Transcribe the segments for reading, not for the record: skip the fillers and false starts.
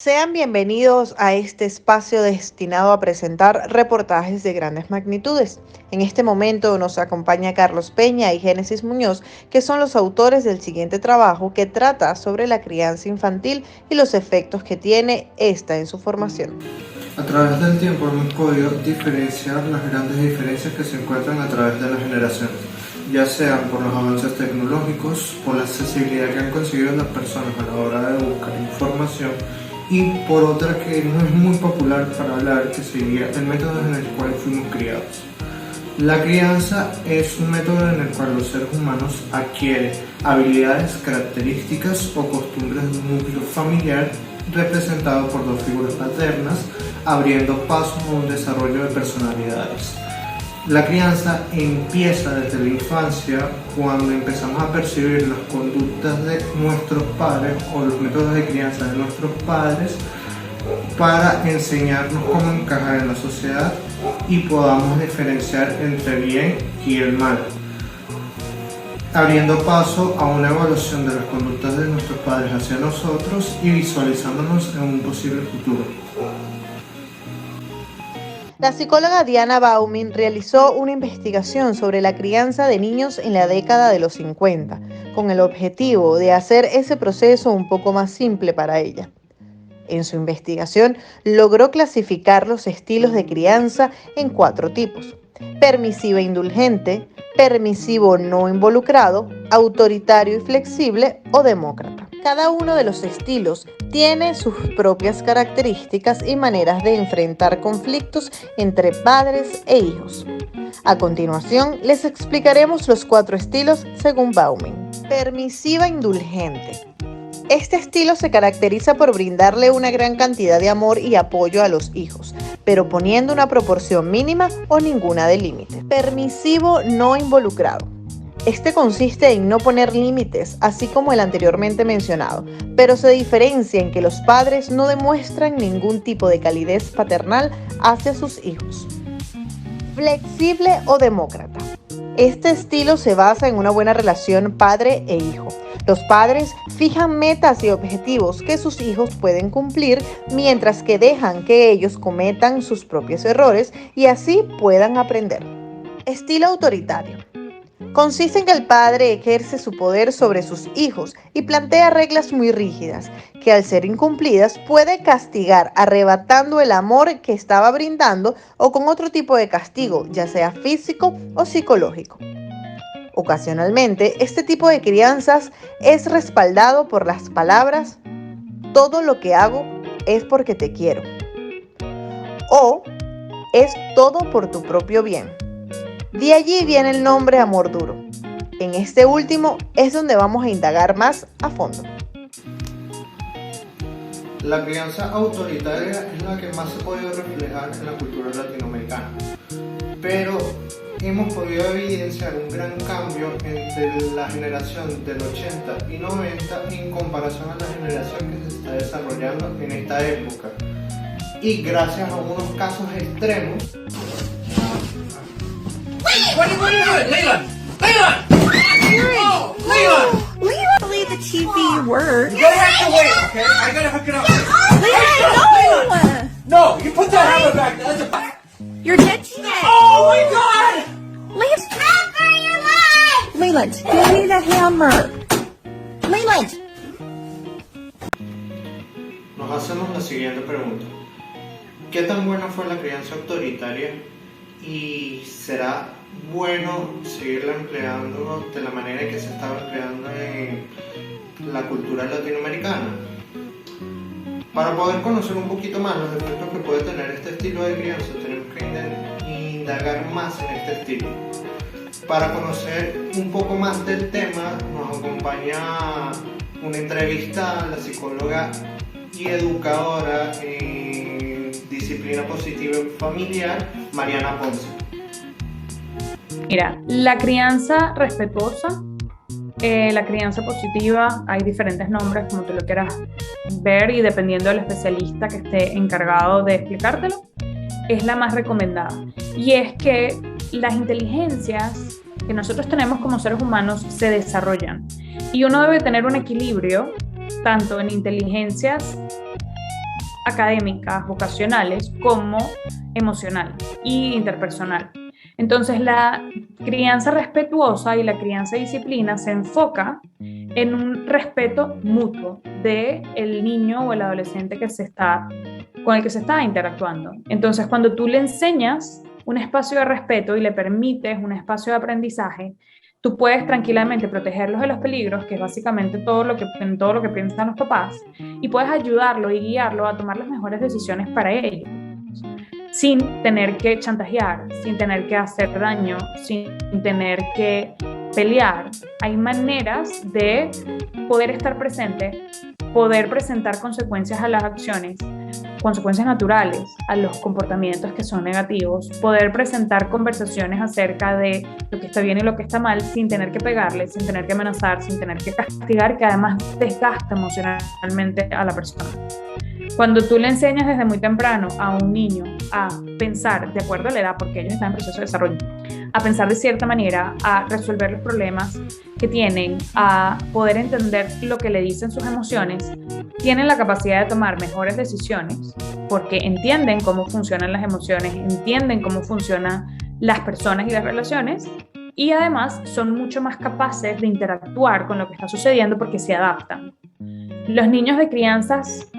Sean bienvenidos a este espacio destinado a presentar reportajes de grandes magnitudes. En este momento nos acompaña Carlos Peña y Génesis Muñoz, que son los autores del siguiente trabajo que trata sobre la crianza infantil y los efectos que tiene esta en su formación. A través del tiempo hemos podido diferenciar las grandes diferencias que se encuentran a través de las generaciones, ya sean por los avances tecnológicos, por la accesibilidad que han conseguido las personas a la hora de buscar información, y por otra que no es muy popular para hablar, que sería el método en el cual fuimos criados. La crianza es un método en el cual los seres humanos adquieren habilidades, características o costumbres de un núcleo familiar representado por dos figuras paternas, abriendo paso a un desarrollo de personalidades. La crianza empieza desde la infancia, cuando empezamos a percibir las conductas de nuestros padres o los métodos de crianza de nuestros padres para enseñarnos cómo encajar en la sociedad y podamos diferenciar entre bien y el mal, abriendo paso a una evaluación de las conductas de nuestros padres hacia nosotros y visualizándonos en un posible futuro. La psicóloga Diana Baumin realizó una investigación sobre la crianza de niños en la década de los 50, con el objetivo de hacer ese proceso un poco más simple para ella. En su investigación logró clasificar los estilos de crianza en 4 tipos: permisiva e indulgente, permisivo no involucrado, autoritario y flexible o demócrata. Cada uno de los estilos tiene sus propias características y maneras de enfrentar conflictos entre padres e hijos. A continuación, les explicaremos los 4 estilos según Baumin. Permisiva indulgente. Este estilo se caracteriza por brindarle una gran cantidad de amor y apoyo a los hijos, pero poniendo una proporción mínima o ninguna de límites. Permisivo no involucrado. Este consiste en no poner límites, así como el anteriormente mencionado, pero se diferencia en que los padres no demuestran ningún tipo de calidez paternal hacia sus hijos. Flexible o demócrata. Este estilo se basa en una buena relación padre e hijo. Los padres fijan metas y objetivos que sus hijos pueden cumplir, mientras que dejan que ellos cometan sus propios errores y así puedan aprender. Estilo autoritario. Consiste en que el padre ejerce su poder sobre sus hijos y plantea reglas muy rígidas, que al ser incumplidas puede castigar arrebatando el amor que estaba brindando o con otro tipo de castigo, ya sea físico o psicológico. Ocasionalmente, este tipo de crianzas es respaldado por las palabras "todo lo que hago es porque te quiero" o "es todo por tu propio bien". De allí viene el nombre amor duro. En este último es donde vamos a indagar más a fondo. La crianza autoritaria es la que más se ha podido reflejar en la cultura latinoamericana, pero hemos podido evidenciar un gran cambio entre la generación del 80 y 90 en comparación a la generación que se está desarrollando en esta época. Y gracias a unos casos extremos. What are you doing? Layla! Layla! Oh, Layla! Leland, believe the TV works. You're gonna have to wait, okay? I gotta hook it up. Leland, no! No, you put that hammer back. That's a... You're dead shit. Oh my god! Leland, cover your life! Leland, give me the hammer. Leland! Nos hacemos la siguiente pregunta: ¿qué tan buena fue la crianza autoritaria y será bueno seguirla empleando de la manera que se estaba empleando en la cultura latinoamericana? Para poder conocer un poquito más los efectos que puede tener este estilo de crianza, tenemos que indagar más en este estilo. Para conocer un poco más del tema, nos acompaña una entrevista a la psicóloga y educadora en disciplina positiva familiar, Mariana Ponce. Mira, la crianza respetuosa, la crianza positiva, hay diferentes nombres como tú lo quieras ver y dependiendo del especialista que esté encargado de explicártelo, es la más recomendada. Y es que las inteligencias que nosotros tenemos como seres humanos se desarrollan y uno debe tener un equilibrio tanto en inteligencias académicas, vocacionales, como emocional y interpersonal. Entonces, la crianza respetuosa y la crianza disciplina se enfoca en un respeto mutuo del niño o el adolescente con el que se está interactuando. Entonces, cuando tú le enseñas un espacio de respeto y le permites un espacio de aprendizaje, tú puedes tranquilamente protegerlos de los peligros, que es básicamente todo lo que piensan los papás, y puedes ayudarlo y guiarlo a tomar las mejores decisiones para ellos, sin tener que chantajear, sin tener que hacer daño, sin tener que pelear. Hay maneras de poder estar presente, poder presentar consecuencias a las acciones, consecuencias naturales a los comportamientos que son negativos, poder presentar conversaciones acerca de lo que está bien y lo que está mal sin tener que pegarle, sin tener que amenazar, sin tener que castigar, que además desgasta emocionalmente a la persona. Cuando tú le enseñas desde muy temprano a un niño a pensar de acuerdo a la edad, porque ellos están en proceso de desarrollo, a pensar de cierta manera, a resolver los problemas que tienen, a poder entender lo que le dicen sus emociones, tienen la capacidad de tomar mejores decisiones porque entienden cómo funcionan las emociones, entienden cómo funcionan las personas y las relaciones, y además son mucho más capaces de interactuar con lo que está sucediendo porque se adaptan. Los niños de crianzas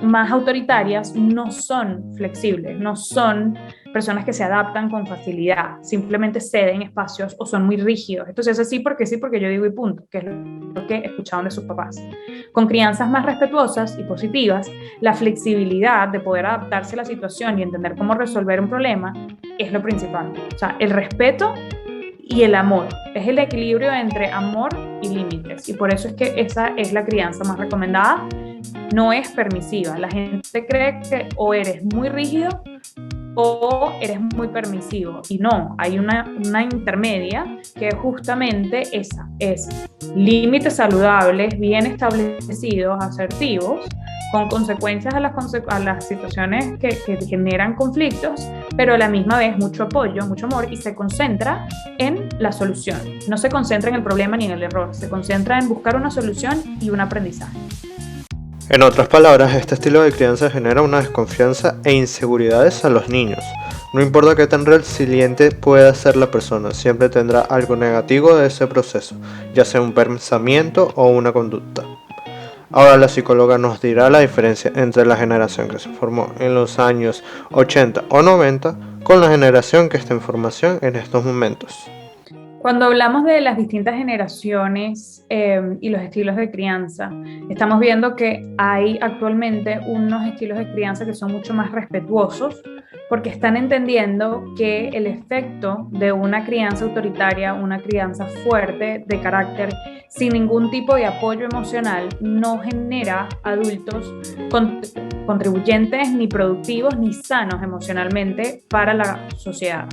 más autoritarias no son flexibles, no son personas que se adaptan con facilidad, simplemente ceden espacios o son muy rígidos. Esto se hace así porque yo digo y punto, que es lo que escuchaban de sus papás. Con crianzas más respetuosas y positivas, la flexibilidad de poder adaptarse a la situación y entender cómo resolver un problema es lo principal. O sea, el respeto y el amor. Es el equilibrio entre amor y límites. Y por eso es que esa es la crianza más recomendada. No es permisiva. La gente cree que o eres muy rígido o eres muy permisivo. Y no, hay una intermedia que es justamente esa. Es límites saludables, bien establecidos, asertivos, con consecuencias a las situaciones que generan conflictos, pero a la misma vez mucho apoyo, mucho amor, y se concentra en la solución. No se concentra en el problema ni en el error, se concentra en buscar una solución y un aprendizaje. En otras palabras, este estilo de crianza genera una desconfianza e inseguridades a los niños. No importa qué tan resiliente pueda ser la persona, siempre tendrá algo negativo de ese proceso, ya sea un pensamiento o una conducta. Ahora la psicóloga nos dirá la diferencia entre la generación que se formó en los años 80 o 90 con la generación que está en formación en estos momentos. Cuando hablamos de las distintas generaciones y los estilos de crianza, estamos viendo que hay actualmente unos estilos de crianza que son mucho más respetuosos porque están entendiendo que el efecto de una crianza autoritaria, una crianza fuerte de carácter, sin ningún tipo de apoyo emocional, no genera adultos contribuyentes, ni productivos, ni sanos emocionalmente para la sociedad.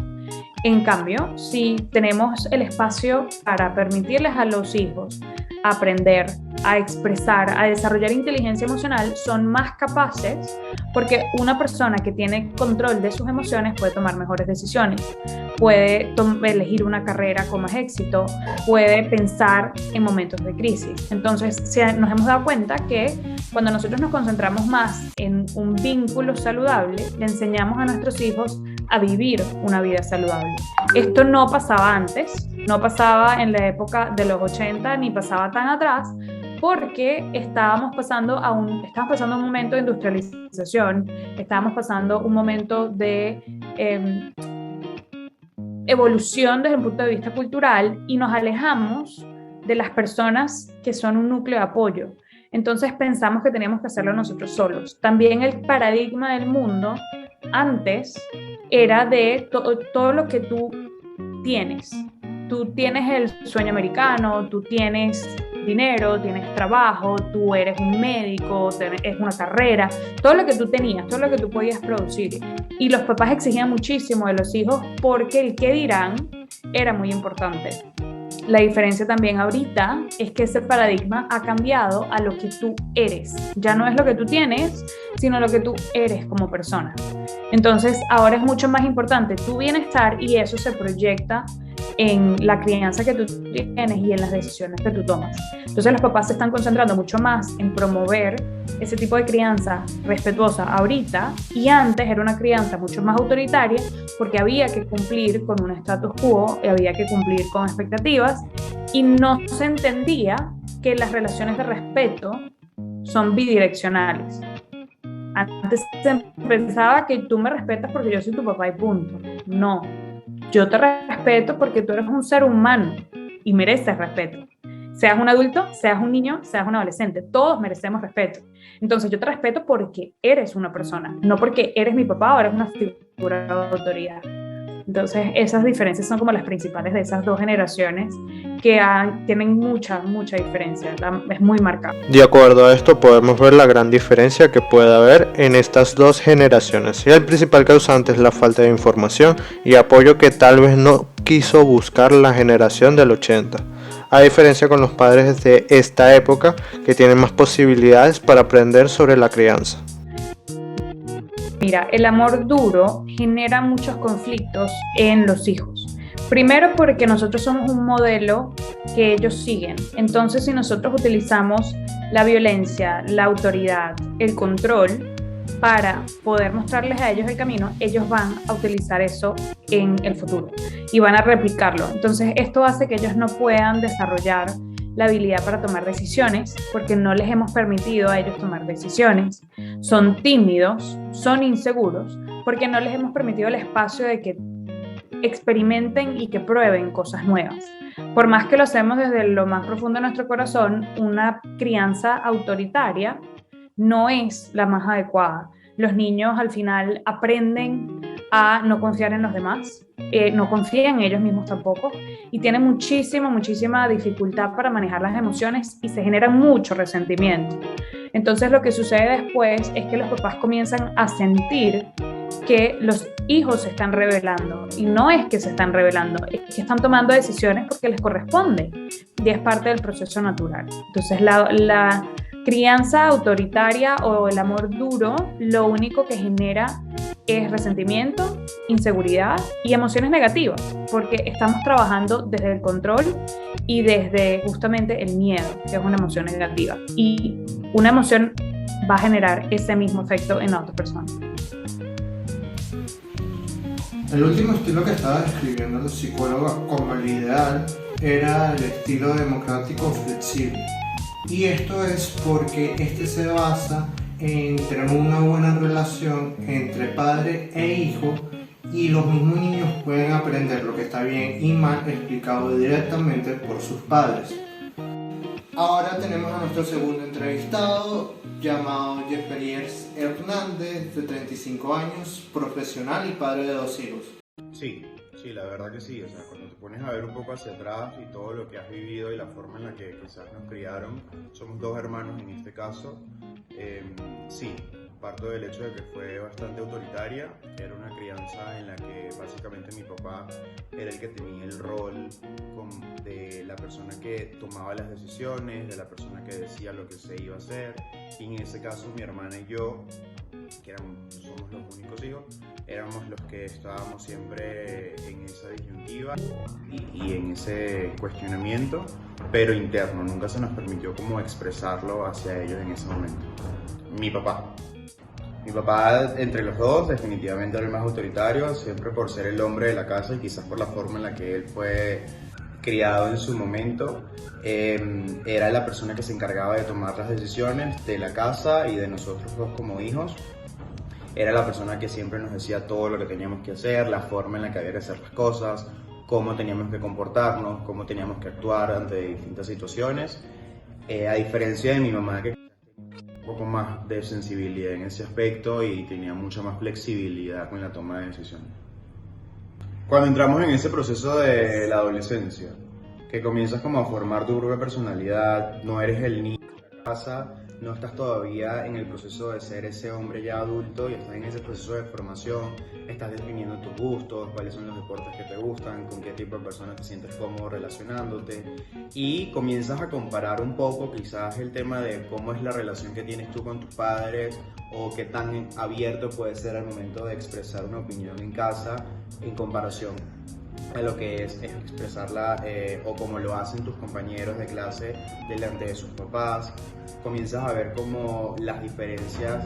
En cambio, si tenemos el espacio para permitirles a los hijos aprender, a expresar, a desarrollar inteligencia emocional, son más capaces porque una persona que tiene control de sus emociones puede tomar mejores decisiones, puede elegir una carrera con más éxito, puede pensar en momentos de crisis. Entonces, nos hemos dado cuenta que cuando nosotros nos concentramos más en un vínculo saludable, le enseñamos a nuestros hijos a vivir una vida saludable. Esto no pasaba antes, no pasaba en la época de los 80 ni pasaba tan atrás, porque estábamos pasando un momento de industrialización, estábamos pasando un momento de evolución desde el punto de vista cultural y nos alejamos de las personas que son un núcleo de apoyo. Entonces pensamos que teníamos que hacerlo nosotros solos. También el paradigma del mundo antes era de todo lo que tú tienes. Tú tienes el sueño americano, tú tienes dinero, tienes trabajo, tú eres un médico, es una carrera, todo lo que tú tenías, todo lo que tú podías producir. Y los papás exigían muchísimo de los hijos porque el qué dirán era muy importante. La diferencia también ahorita es que ese paradigma ha cambiado a lo que tú eres. Ya no es lo que tú tienes, sino lo que tú eres como persona. Entonces, ahora es mucho más importante tu bienestar y eso se proyecta en la crianza que tú tienes y en las decisiones que tú tomas. Entonces los papás se están concentrando mucho más en promover ese tipo de crianza respetuosa ahorita, y antes era una crianza mucho más autoritaria porque había que cumplir con un status quo y había que cumplir con expectativas, y no se entendía que las relaciones de respeto son bidireccionales. Antes se pensaba que tú me respetas porque yo soy tu papá y punto. No, yo te respeto porque tú eres un ser humano y mereces respeto. Seas un adulto, seas un niño, seas un adolescente, todos merecemos respeto. Entonces yo te respeto porque eres una persona, no porque eres mi papá o eres una figura de autoridad. Entonces esas diferencias son como las principales de esas dos generaciones que tienen mucha diferencia, es muy marcado. De acuerdo a esto podemos ver la gran diferencia que puede haber en estas dos generaciones, y el principal causante es la falta de información y apoyo que tal vez no quiso buscar la generación del 80, a diferencia con los padres de esta época que tienen más posibilidades para aprender sobre la crianza. Mira, el amor duro genera muchos conflictos en los hijos. Primero porque nosotros somos un modelo que ellos siguen. Entonces, si nosotros utilizamos la violencia, la autoridad, el control para poder mostrarles a ellos el camino, ellos van a utilizar eso en el futuro y van a replicarlo. Entonces, esto hace que ellos no puedan desarrollar la habilidad para tomar decisiones porque no les hemos permitido a ellos tomar decisiones. Son tímidos, son inseguros porque no les hemos permitido el espacio de que experimenten y que prueben cosas nuevas. Por más que lo hacemos desde lo más profundo de nuestro corazón, una crianza autoritaria no es la más adecuada. Los niños al final aprenden a no confiar en los demás, no confían en ellos mismos tampoco, y tienen muchísima dificultad para manejar las emociones y se genera mucho resentimiento. Entonces lo que sucede después es que los papás comienzan a sentir que los hijos se están rebelando, y no es que se están rebelando, es que están tomando decisiones porque les corresponde y es parte del proceso natural. Entonces la crianza autoritaria o el amor duro lo único que genera es resentimiento, inseguridad y emociones negativas, porque estamos trabajando desde el control y desde justamente el miedo, que es una emoción negativa, y una emoción va a generar ese mismo efecto en la otra persona. El último estilo que estaba describiendo los psicólogos como el ideal era el estilo democrático flexible. Y esto es porque este se basa en tener una buena relación entre padre e hijo, y los mismos niños pueden aprender lo que está bien y mal explicado directamente por sus padres. Ahora tenemos a nuestro segundo entrevistado, llamado Jefferiers Hernández, de 35 años, profesional y padre de 2 hijos. Sí, la verdad que sí. O sea, cuando te pones a ver un poco hacia atrás y todo lo que has vivido y la forma en la que quizás nos criaron, somos 2 hermanos en este caso, sí, parto del hecho de que fue bastante autoritaria. Era una crianza en la que básicamente mi papá era el que tenía el rol de la persona que tomaba las decisiones, de la persona que decía lo que se iba a hacer, y en ese caso mi hermana y yo, que somos los únicos hijos, éramos los que estábamos siempre en esa disyuntiva y en ese cuestionamiento, pero interno. Nunca se nos permitió como expresarlo hacia ellos en ese momento. Mi papá, entre los dos, definitivamente era el más autoritario, siempre por ser el hombre de la casa y quizás por la forma en la que él fue criado en su momento. Era la persona que se encargaba de tomar las decisiones de la casa y de nosotros dos como hijos. Era la persona que siempre nos decía todo lo que teníamos que hacer, la forma en la que había que hacer las cosas, cómo teníamos que comportarnos, cómo teníamos que actuar ante distintas situaciones. A diferencia de mi mamá, que un poco más de sensibilidad en ese aspecto y tenía mucha más flexibilidad con la toma de decisiones. Cuando entramos en ese proceso de la adolescencia, que comienzas como a formar tu propia personalidad, no eres el niño de la casa, no estás todavía en el proceso de ser ese hombre ya adulto y estás en ese proceso de formación, estás definiendo tus gustos, cuáles son los deportes que te gustan, con qué tipo de personas te sientes cómodo relacionándote, y comienzas a comparar un poco quizás el tema de cómo es la relación que tienes tú con tus padres o qué tan abierto puede ser al momento de expresar una opinión en casa en comparación a lo que es expresarla o como lo hacen tus compañeros de clase delante de sus papás. Comienzas a ver como las diferencias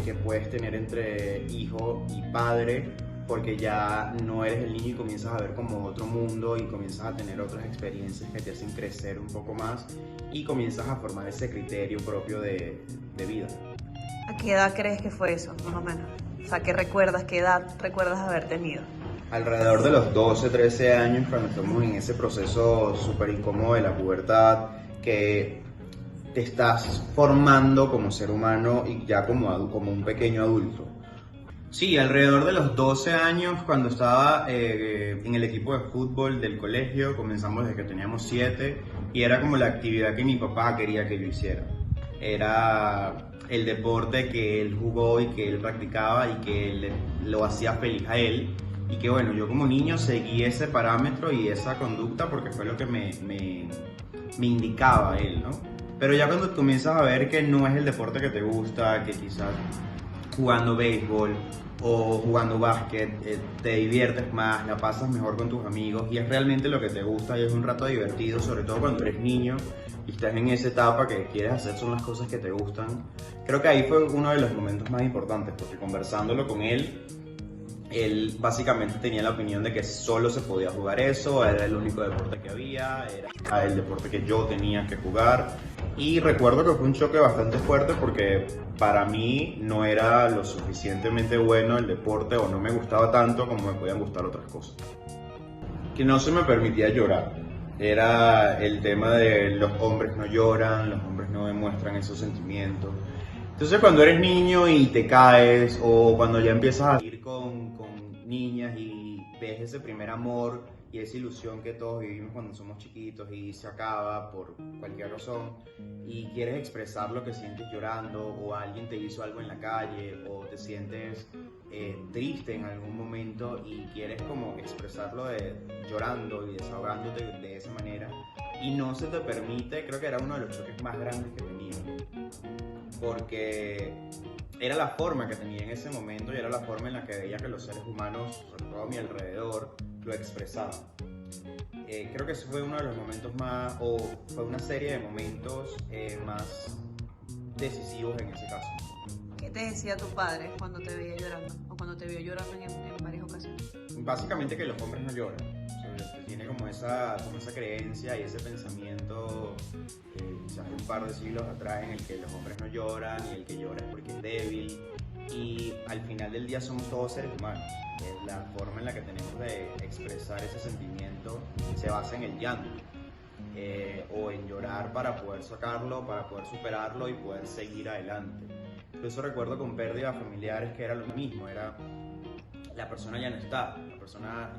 que puedes tener entre hijo y padre, porque ya no eres el niño y comienzas a ver como otro mundo y comienzas a tener otras experiencias que te hacen crecer un poco más y comienzas a formar ese criterio propio de vida. ¿A qué edad crees que fue eso, más o menos? O sea, ¿qué edad recuerdas haber tenido? Alrededor de los 12, 13 años, cuando estamos en ese proceso súper incómodo de la pubertad, que te estás formando como ser humano y ya como un pequeño adulto. Sí, alrededor de los 12 años, cuando estaba en el equipo de fútbol del colegio, comenzamos desde que teníamos 7, y era como la actividad que mi papá quería que yo hiciera. Era el deporte que él jugó y que él practicaba y que lo hacía feliz a él. Y que bueno, yo como niño seguí ese parámetro y esa conducta porque fue lo que me indicaba él, ¿no? Pero ya cuando comienzas a ver que no es el deporte que te gusta, que quizás jugando béisbol o jugando básquet te diviertes más, la pasas mejor con tus amigos y es realmente lo que te gusta y es un rato divertido, sobre todo cuando eres niño y estás en esa etapa que quieres hacer son las cosas que te gustan. Creo que ahí fue uno de los momentos más importantes porque conversándolo con él básicamente tenía la opinión de que solo se podía jugar eso, era el único deporte que había, era el deporte que yo tenía que jugar. Y recuerdo que fue un choque bastante fuerte porque para mí no era lo suficientemente bueno el deporte o no me gustaba tanto como me podían gustar otras cosas. Que no se me permitía llorar. Era el tema de los hombres no lloran, los hombres no demuestran esos sentimientos. Entonces cuando eres niño y te caes o cuando ya empiezas a ir con niñas y ves ese primer amor y esa ilusión que todos vivimos cuando somos chiquitos y se acaba por cualquier razón y quieres expresar lo que sientes llorando o alguien te hizo algo en la calle o te sientes triste en algún momento y quieres como expresarlo llorando y desahogándote de esa manera y no se te permite, creo que era uno de los choques más grandes que tenía porque era la forma que tenía en ese momento y era la forma en la que veía que los seres humanos, sobre todo a mi alrededor, lo expresaban. Creo que ese fue uno de los momentos más, o fue una serie de momentos más decisivos en ese caso. ¿Qué te decía tu padre cuando te veía llorando? O cuando te vio llorando en varias ocasiones. Básicamente que los hombres no lloran. O sea, tiene como esa creencia y ese pensamiento quizás de un par de siglos atrás en el que los hombres no lloran y el que llora es porque es débil. Y al final del día somos todos seres humanos. La forma en la que tenemos de expresar ese sentimiento se basa en el llanto. O en llorar para poder sacarlo, para poder superarlo y poder seguir adelante. Incluso recuerdo con pérdidas familiares que era lo mismo, era la persona ya no está, la persona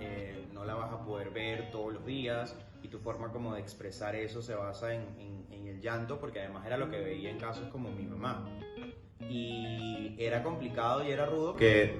no la vas a poder ver todos los días y tu forma como de expresar eso se basa en el llanto porque además era lo que veía en casos como mi mamá. Y era complicado y era rudo que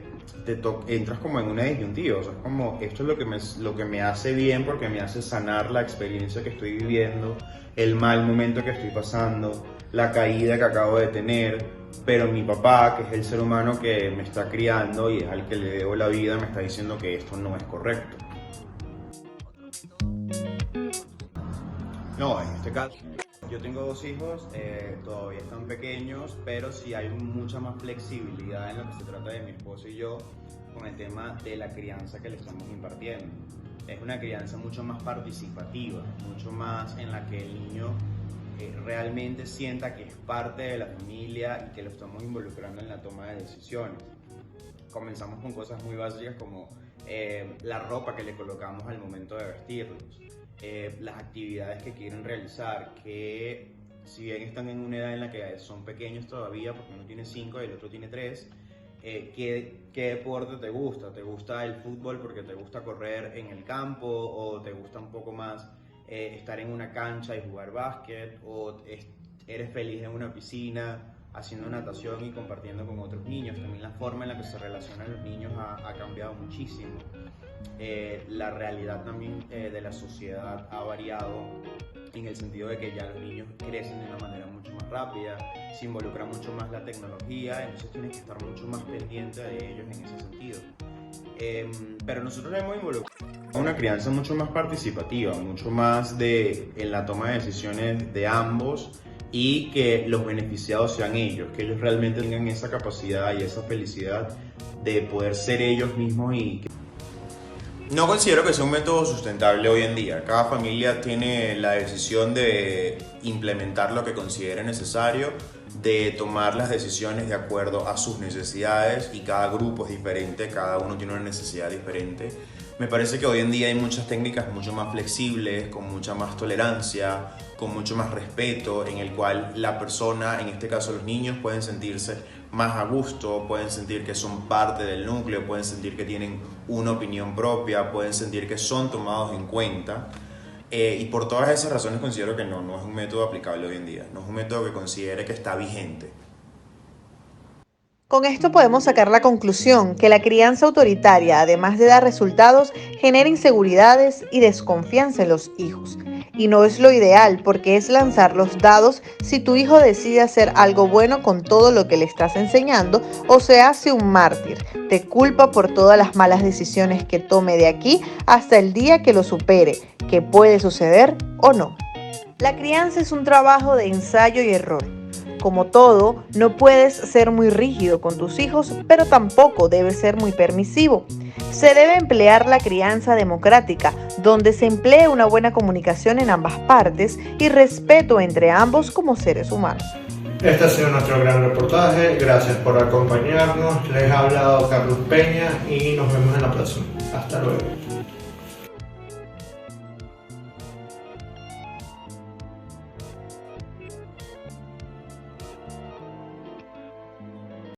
entras como en una disyuntiva, o sea, es como esto es lo que me hace bien porque me hace sanar la experiencia que estoy viviendo, el mal momento que estoy pasando, la caída que acabo de tener, pero mi papá, que es el ser humano que me está criando y es al que le debo la vida, me está diciendo que esto no es correcto. No, en este caso yo tengo 2 hijos, todavía están pequeños, pero sí hay mucha más flexibilidad en lo que se trata de mi esposo y yo con el tema de la crianza que le estamos impartiendo. Es una crianza mucho más participativa, mucho más en la que el niño realmente sienta que es parte de la familia y que lo estamos involucrando en la toma de decisiones. Comenzamos con cosas muy básicas como la ropa que le colocamos al momento de vestirlos. Las actividades que quieren realizar, que si bien están en una edad en la que son pequeños todavía, porque uno tiene 5 y el otro tiene 3, ¿qué deporte te gusta? ¿Te gusta el fútbol porque te gusta correr en el campo o te gusta un poco más estar en una cancha y jugar básquet o eres feliz en una piscina haciendo natación y compartiendo con otros niños? También la forma en la que se relacionan los niños ha cambiado muchísimo. La realidad también de la sociedad ha variado en el sentido de que ya los niños crecen de una manera mucho más rápida, se involucra mucho más la tecnología, entonces tienes que estar mucho más pendiente de ellos en ese sentido. Pero nosotros hemos involucrado una crianza mucho más participativa, mucho más en la toma de decisiones de ambos y que los beneficiados sean ellos, que ellos realmente tengan esa capacidad y esa felicidad de poder ser ellos mismos No considero que sea un método sustentable hoy en día. Cada familia tiene la decisión de implementar lo que considere necesario, de tomar las decisiones de acuerdo a sus necesidades y cada grupo es diferente, cada uno tiene una necesidad diferente. Me parece que hoy en día hay muchas técnicas mucho más flexibles, con mucha más tolerancia, con mucho más respeto, en el cual la persona, en este caso los niños, pueden sentirse más a gusto, pueden sentir que son parte del núcleo, pueden sentir que tienen una opinión propia, pueden sentir que son tomados en cuenta. Y por todas esas razones considero que no es un método aplicable hoy en día, no es un método que considere que está vigente. Con esto podemos sacar la conclusión que la crianza autoritaria, además de dar resultados, genera inseguridades y desconfianza en los hijos. Y no es lo ideal porque es lanzar los dados si tu hijo decide hacer algo bueno con todo lo que le estás enseñando o se hace un mártir, te culpa por todas las malas decisiones que tome de aquí hasta el día que lo supere, que puede suceder o no. La crianza es un trabajo de ensayo y error. Como todo, no puedes ser muy rígido con tus hijos, pero tampoco debes ser muy permisivo. Se debe emplear la crianza democrática, donde se emplee una buena comunicación en ambas partes y respeto entre ambos como seres humanos. Este ha sido nuestro gran reportaje, gracias por acompañarnos, les ha hablado Carlos Peña y nos vemos en la próxima. Hasta luego.